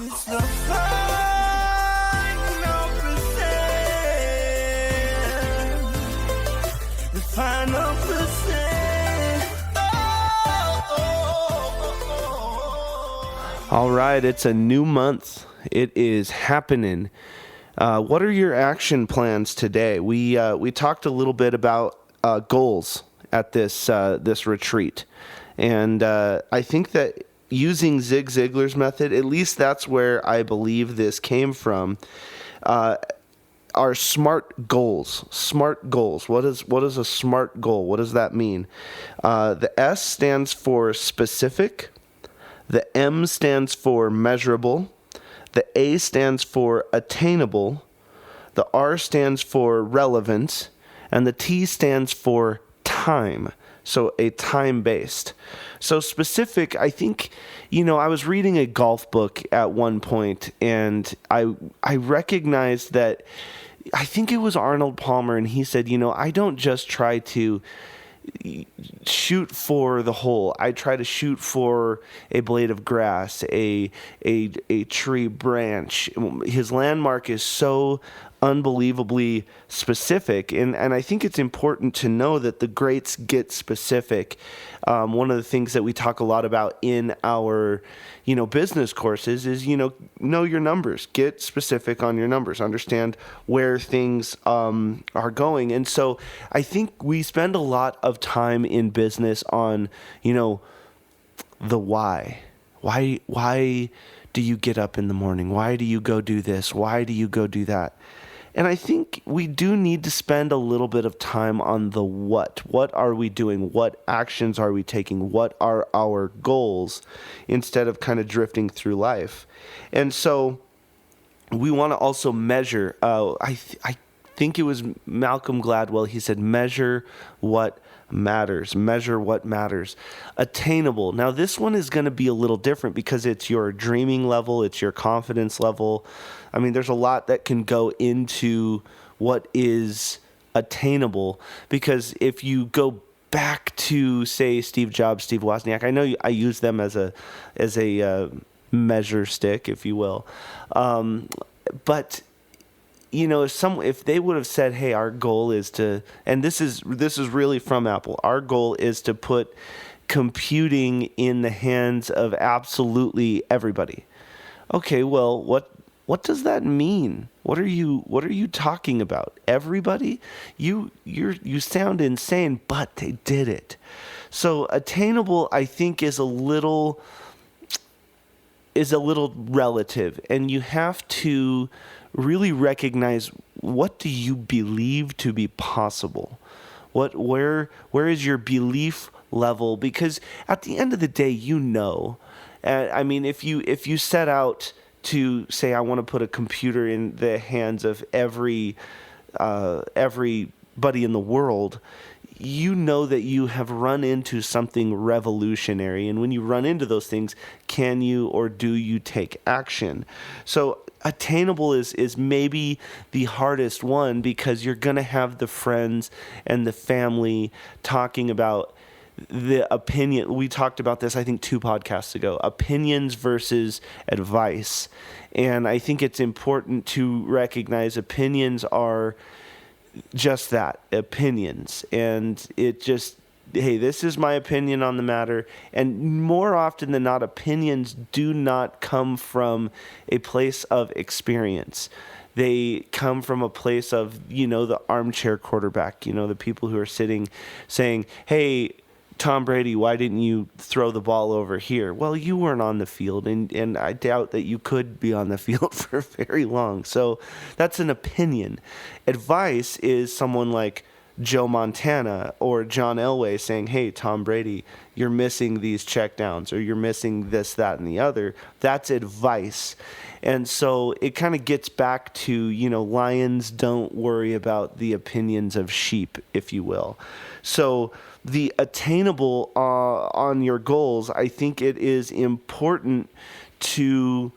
It's the final percent. The final percent. All right, it's a new month. It is happening. What are your action plans today? We talked a little bit about goals at this retreat, and I think that using Zig Ziglar's method, at least that's where I believe this came from. Are SMART goals. SMART goals. What is a SMART goal? What does that mean? The S stands for specific. The M stands for measurable. The A stands for attainable. The R stands for relevant. And the T stands for time. So a time-based. So specific, I think, I was reading a golf book at one point, and I recognized that, I think it was Arnold Palmer, and he said, I don't just try to shoot for the hole. I try to shoot for a blade of grass, a tree branch. His landmark is so unbelievably specific, and I think it's important to know that the greats get specific. One of the things that we talk a lot about in our business courses is know your numbers, get specific on your numbers, understand where things are going. And so I think we spend a lot of time in business on the why do you get up in the morning? Why do you go do this? Why do you go do that? And I think we do need to spend a little bit of time on the what. What are we doing? What actions are we taking? What are our goals, instead of kind of drifting through life? And so we want to also measure. I think it was Malcolm Gladwell. He said, measure what matters. Measure what matters. Attainable. Now, this one is going to be a little different because it's your dreaming level. It's your confidence level. I mean, there's a lot that can go into what is attainable, because if you go back to, say, Steve Jobs, Steve Wozniak, I know I use them as a measure stick, if you will. But if they would have said, "Hey, our goal is to," and this is really from Apple, our goal is to put computing in the hands of absolutely everybody. Okay, well, what does that mean? What are you talking about? Everybody? You sound insane, but they did it. So attainable, I think, is a little relative, and you have to really recognize, what do you believe to be possible? Where is your belief level? Because at the end of the day, I mean, if you set out to say, I want to put a computer in the hands of everybody in the world, that you have run into something revolutionary. And when you run into those things, can you or do you take action? So attainable is maybe the hardest one, because you're going to have the friends and the family talking about the opinion. We talked about this, I think, 2 podcasts ago, opinions versus advice. And I think it's important to recognize opinions are just that, opinions. And it just, hey, this is my opinion on the matter. And more often than not, opinions do not come from a place of experience. They come from a place of, the armchair quarterback, the people who are sitting saying, hey, Tom Brady, why didn't you throw the ball over here? Well, you weren't on the field, and I doubt that you could be on the field for very long. So that's an opinion. Advice is someone like Joe Montana or John Elway saying, hey, Tom Brady, you're missing these checkdowns, or you're missing this, that, and the other. That's advice. And so it kind of gets back to, lions don't worry about the opinions of sheep, if you will. So the attainable on your goals, I think it is important to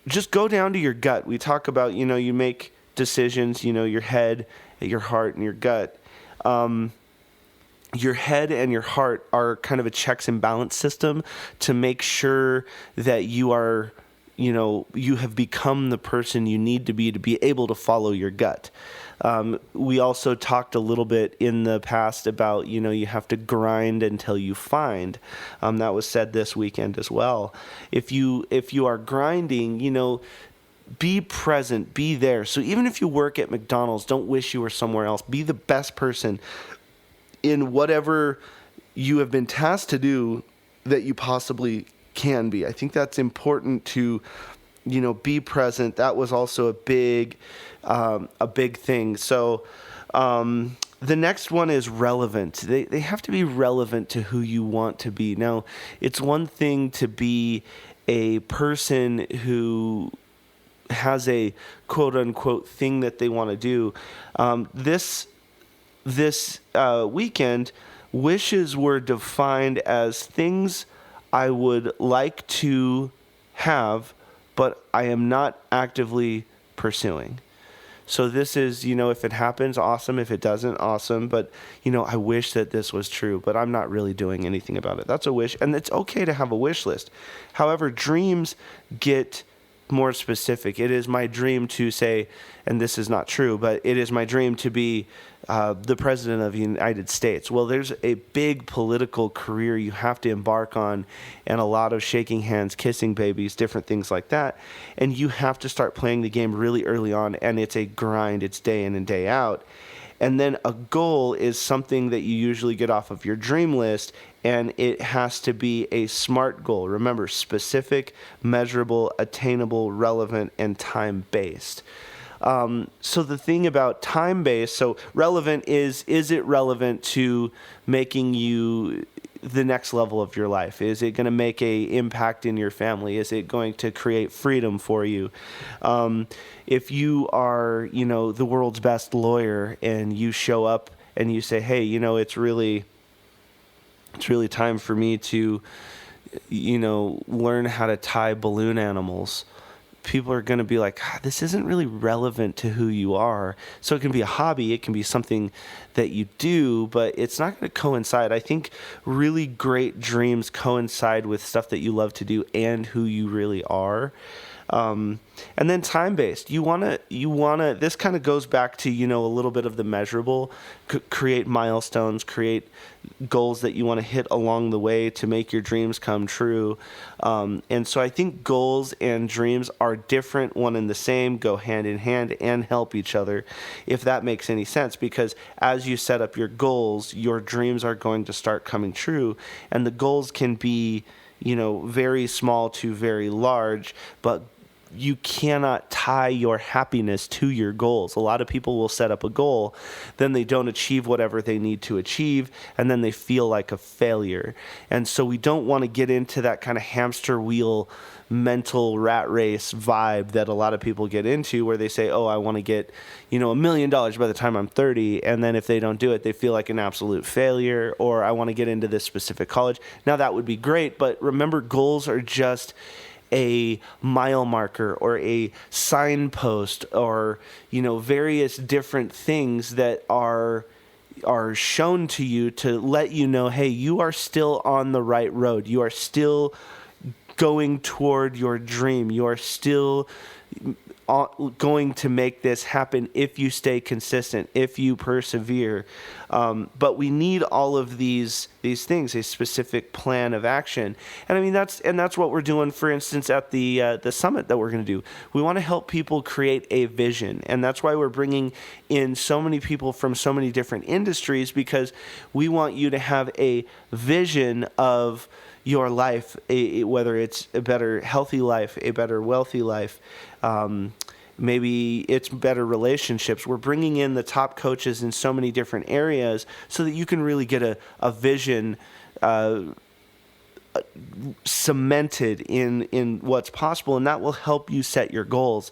just go down to your gut. We talk about, you make decisions, your head, your heart, and your gut. Your head and your heart are kind of a checks and balance system to make sure that you are you have become the person you need to be able to follow your gut. We also talked a little bit in the past about, you have to grind until you find. That was said this weekend as well. If you are grinding, be present, be there. So even if you work at McDonald's, don't wish you were somewhere else. Be the best person in whatever you have been tasked to do that you possibly can be. I think that's important to, be present. That was also a big thing. So the next one is relevant. They have to be relevant to who you want to be. Now, it's one thing to be a person who has a quote unquote thing that they want to do. This weekend, wishes were defined as things I would like to have, but I am not actively pursuing. So this is, if it happens, awesome. If it doesn't, awesome. But, I wish that this was true, but I'm not really doing anything about it. That's a wish. And it's okay to have a wish list. However, dreams get more specific. It is my dream to say, and this is not true, but it is my dream to be the president of the United States. Well, there's a big political career you have to embark on, and a lot of shaking hands, kissing babies, different things like that. And you have to start playing the game really early on, and it's a grind. It's day in and day out. And then a goal is something that you usually get off of your dream list, and it has to be a SMART goal. Remember, specific, measurable, attainable, relevant, and time-based. So the thing about time-based, so relevant is it relevant to making you the next level of your life? Is it going to make a impact in your family? Is it going to create freedom for you? If you are, the world's best lawyer and you show up and you say, hey, it's really time for me to, learn how to tie balloon animals. People are going to be like, this isn't really relevant to who you are. So it can be a hobby. It can be something that you do, but it's not going to coincide. I think really great dreams coincide with stuff that you love to do and who you really are. And then time-based, you want to, this kind of goes back to, a little bit of the measurable, create milestones, create goals that you want to hit along the way to make your dreams come true. And so I think goals and dreams are different, one and the same, go hand in hand and help each other, if that makes any sense, because as you set up your goals, your dreams are going to start coming true, and the goals can be, very small to very large, but you cannot tie your happiness to your goals. A lot of people will set up a goal, then they don't achieve whatever they need to achieve, and then they feel like a failure. And so we don't want to get into that kind of hamster wheel mental rat race vibe that a lot of people get into, where they say, oh, I want to get, $1 million by the time I'm 30. And then if they don't do it, they feel like an absolute failure. Or I want to get into this specific college. Now that would be great. But remember, goals are just a mile marker or a signpost or, various different things that are shown to you to let you know, hey, you are still on the right road. You are still going toward your dream. You are still going to make this happen if you stay consistent, if you persevere. But we need all of these things, a specific plan of action. And I mean, that's what we're doing, for instance, at the summit that we're going to do. We want to help people create a vision. And that's why we're bringing in so many people from so many different industries, because we want you to have a vision of your life, whether it's a better healthy life, a better wealthy life, maybe it's better relationships. We're bringing in the top coaches in so many different areas so that you can really get a vision cemented in what's possible, and that will help you set your goals.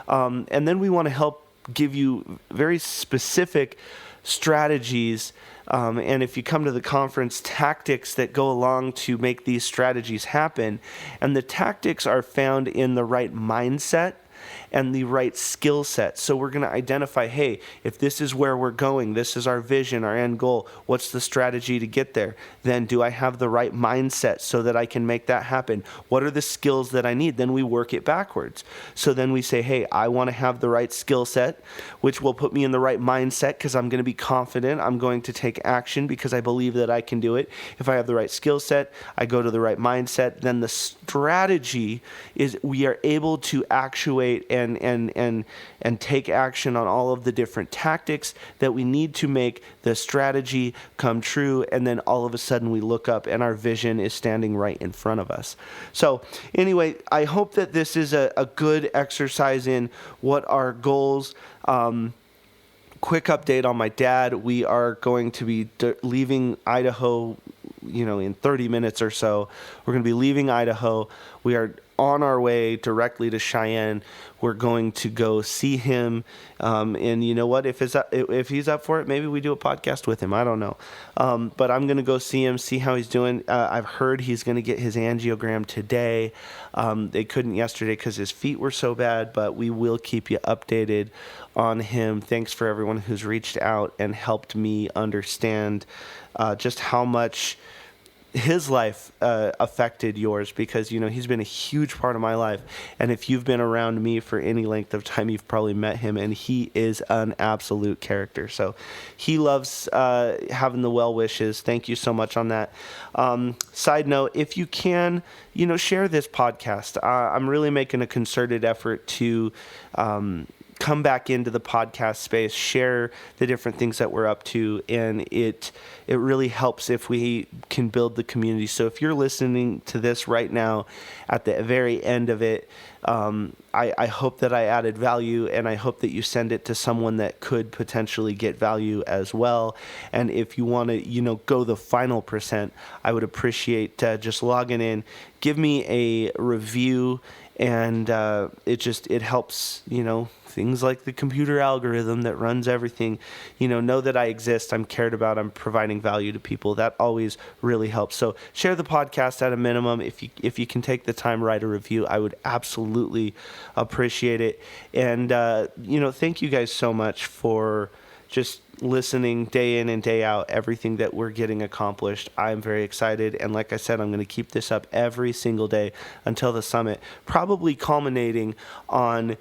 And then we want to help give you very specific strategies, and if you come to the conference, tactics that go along to make these strategies happen. And the tactics are found in the right mindset, and the right skill set. So we're going to identify, hey, if this is where we're going, this is our vision, our end goal, what's the strategy to get there? Then do I have the right mindset so that I can make that happen? What are the skills that I need? Then we work it backwards. So then we say, hey, I want to have the right skill set, which will put me in the right mindset because I'm going to be confident. I'm going to take action because I believe that I can do it. If I have the right skill set, I go to the right mindset. Then the strategy is we are able to actuate and take action on all of the different tactics that we need to make the strategy come true. And then all of a sudden we look up and our vision is standing right in front of us. So anyway, I hope that this is a good exercise in what our goals. Quick update on my dad. We are going to be leaving Idaho, in 30 minutes or so. We're going to be leaving Idaho. We are on our way directly to Cheyenne. We're going to go see him. And you know what? If he's up for it, maybe we do a podcast with him. I don't know. But I'm going to go see him, see how he's doing. I've heard he's going to get his angiogram today. They couldn't yesterday because his feet were so bad, but we will keep you updated on him. Thanks for everyone who's reached out and helped me understand just how much his life affected yours, because he's been a huge part of my life, and if you've been around me for any length of time, you've probably met him, and he is an absolute character. So he loves having the well wishes. Thank you so much on that. Side note, if you can, share this podcast. I'm really making a concerted effort to come back into the podcast space, share the different things that we're up to, and it really helps if we can build the community. So if you're listening to this right now at the very end of it, I hope that I added value, and I hope that you send it to someone that could potentially get value as well. And if you want to, go the final percent, I would appreciate just logging in, give me a review, and it helps, things like the computer algorithm that runs everything, know that I exist, I'm cared about, I'm providing value to people. That always really helps. So share the podcast at a minimum. If you can take the time, write a review, I would absolutely appreciate it. And, thank you guys so much for just listening day in and day out, everything that we're getting accomplished. I'm very excited. And like I said, I'm going to keep this up every single day until the summit, probably culminating on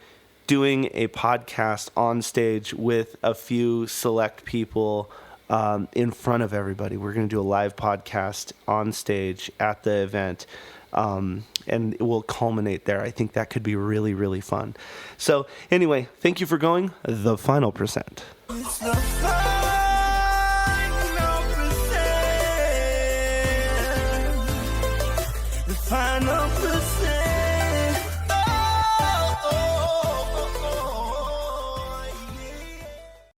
doing a podcast on stage with a few select people in front of everybody. We're going to do a live podcast on stage at the event. And it will culminate there. I think that could be really, really fun. So anyway, thank you for going the final percent. It's the